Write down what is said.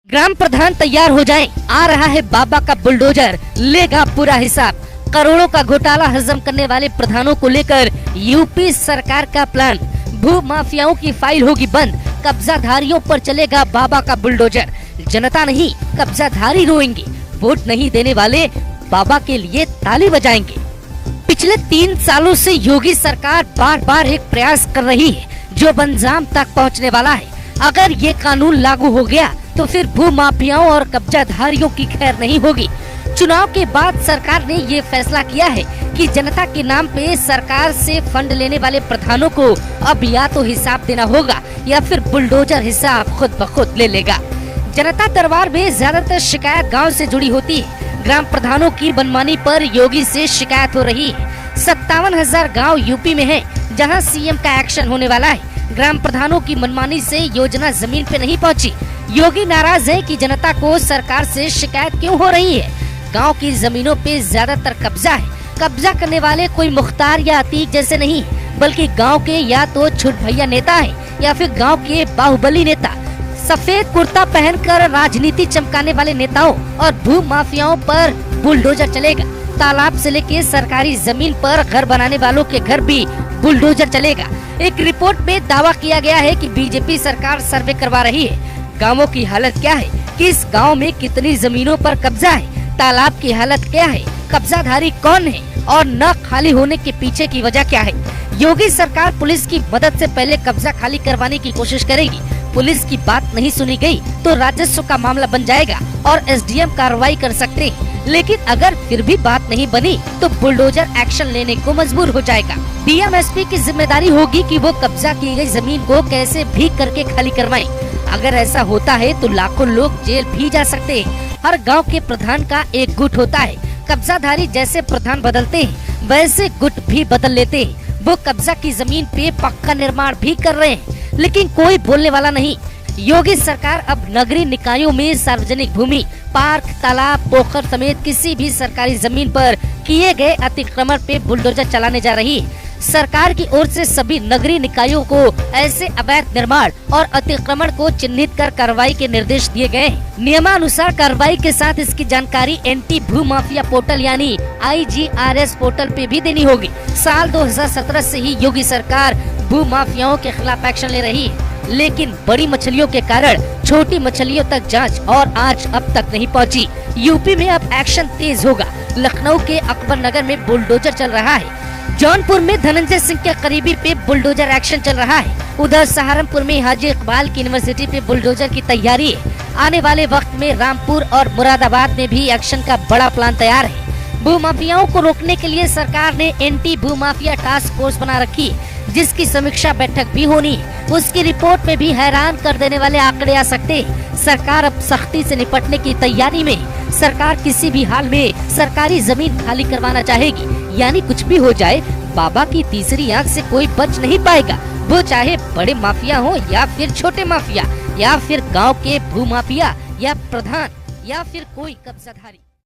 ग्राम प्रधान तैयार हो जाएं, आ रहा है बाबा का बुलडोजर, लेगा पूरा हिसाब। करोड़ों का घोटाला हजम करने वाले प्रधानों को लेकर यूपी सरकार का प्लान। भू माफियाओं की फाइल होगी बंद, कब्जाधारियों पर चलेगा बाबा का बुलडोजर। जनता नहीं, कब्जाधारी रोएंगे, वोट नहीं देने वाले बाबा के लिए ताली बजाएंगे। पिछले 3 सालों से योगी सरकार बार बार एक प्रयास कर रही है जो अंजाम तक पहुंचने वाला है। अगर ये कानून लागू हो गया तो फिर भू माफियाओं और कब्जाधारियों की खैर नहीं होगी। चुनाव के बाद सरकार ने ये फैसला किया है कि जनता के नाम पे सरकार से फंड लेने वाले प्रधानों को अब या तो हिसाब देना होगा या फिर बुलडोजर हिसाब खुद ब खुद ले लेगा। जनता दरबार में ज्यादातर शिकायत गांव से जुड़ी होती है। ग्राम प्रधानों की मनमानी पर योगी से शिकायत हो रही है। 57,000 गाँव यूपी में है जहाँ सीएम का एक्शन होने वाला है। ग्राम प्रधानों की मनमानी से योजना जमीन पे नहीं पहुंची। योगी नाराज है कि जनता को सरकार से शिकायत क्यों हो रही है। गांव की जमीनों पे ज्यादातर कब्जा है। कब्जा करने वाले कोई मुख्तार या अतीक जैसे नहीं, बल्कि गांव के या तो छुट भैया नेता है या फिर गांव के बाहुबली नेता। सफेद कुर्ता पहनकर राजनीति चमकाने वाले नेताओं और भू माफियाओं पर बुलडोजर चलेगा। तालाब से लेके सरकारी जमीन पर घर बनाने वालों के घर भी बुलडोजर चलेगा। एक रिपोर्ट में दावा किया गया है कि बीजेपी सरकार सर्वे करवा रही है। गांवों की हालत क्या है, किस गांव में कितनी जमीनों पर कब्जा है, तालाब की हालत क्या है, कब्जाधारी कौन है और न खाली होने के पीछे की वजह क्या है। योगी सरकार पुलिस की मदद से पहले कब्जा खाली करवाने की कोशिश करेगी। पुलिस की बात नहीं सुनी गई तो राजस्व का मामला बन जाएगा और एसडीएम कार्रवाई कर सकते हैं। लेकिन अगर फिर भी बात नहीं बनी तो बुलडोजर एक्शन लेने को मजबूर हो जाएगा। डीएम एसपी की जिम्मेदारी होगी कि वो कब्जा की गई जमीन को कैसे भी करके खाली करवाएं। अगर ऐसा होता है तो लाखों लोग जेल भी जा सकते हैं। हर गांव के प्रधान का एक गुट होता है। कब्जाधारी जैसे प्रधान बदलते हैं वैसे गुट भी बदल लेते हैं। वो कब्जा की जमीन पे पक्का निर्माण भी कर रहे हैं, लेकिन कोई बोलने वाला नहीं। योगी सरकार अब नगरीय निकायों में सार्वजनिक भूमि, पार्क, तालाब, पोखर समेत किसी भी सरकारी जमीन पर किए गए अतिक्रमण पे बुलडोजर चलाने जा रही है। सरकार की ओर से सभी नगरीय निकायों को ऐसे अवैध निर्माण और अतिक्रमण को चिन्हित कर कार्रवाई के निर्देश दिए गए हैं। नियमानुसार कार्रवाई के साथ इसकी जानकारी एंटी भू माफिया पोर्टल यानी IGRS पोर्टल पे भी देनी होगी। साल 2017 से ही योगी सरकार भू माफियाओं के खिलाफ एक्शन ले रही है, लेकिन बड़ी मछलियों के कारण छोटी मछलियों तक जांच और आज अब तक नहीं पहुंची। यूपी में अब एक्शन तेज होगा। लखनऊ के अकबर नगर में बुलडोजर चल रहा है। जौनपुर में धनंजय सिंह के करीबी पे बुलडोजर एक्शन चल रहा है। उधर सहारनपुर में हाजी इकबाल की यूनिवर्सिटी पे बुलडोजर की तैयारी है। आने वाले वक्त में रामपुर और मुरादाबाद में भी एक्शन का बड़ा प्लान तैयार है। भू माफियाओं को रोकने के लिए सरकार ने एंटी भू माफिया टास्क फोर्स बना रखी है, जिसकी समीक्षा बैठक भी होनी है। उसकी रिपोर्ट में भी हैरान कर देने वाले आंकड़े आ सकते हैं। सरकार अब सख्ती से निपटने की तैयारी में। सरकार किसी भी हाल में सरकारी जमीन खाली करवाना चाहेगी, यानी कुछ भी हो जाए बाबा की तीसरी आंख से कोई बच नहीं पाएगा। वो चाहे बड़े माफिया हो या फिर छोटे माफिया या फिर गांव के भू माफिया या प्रधान या फिर कोई कब्जाधारी।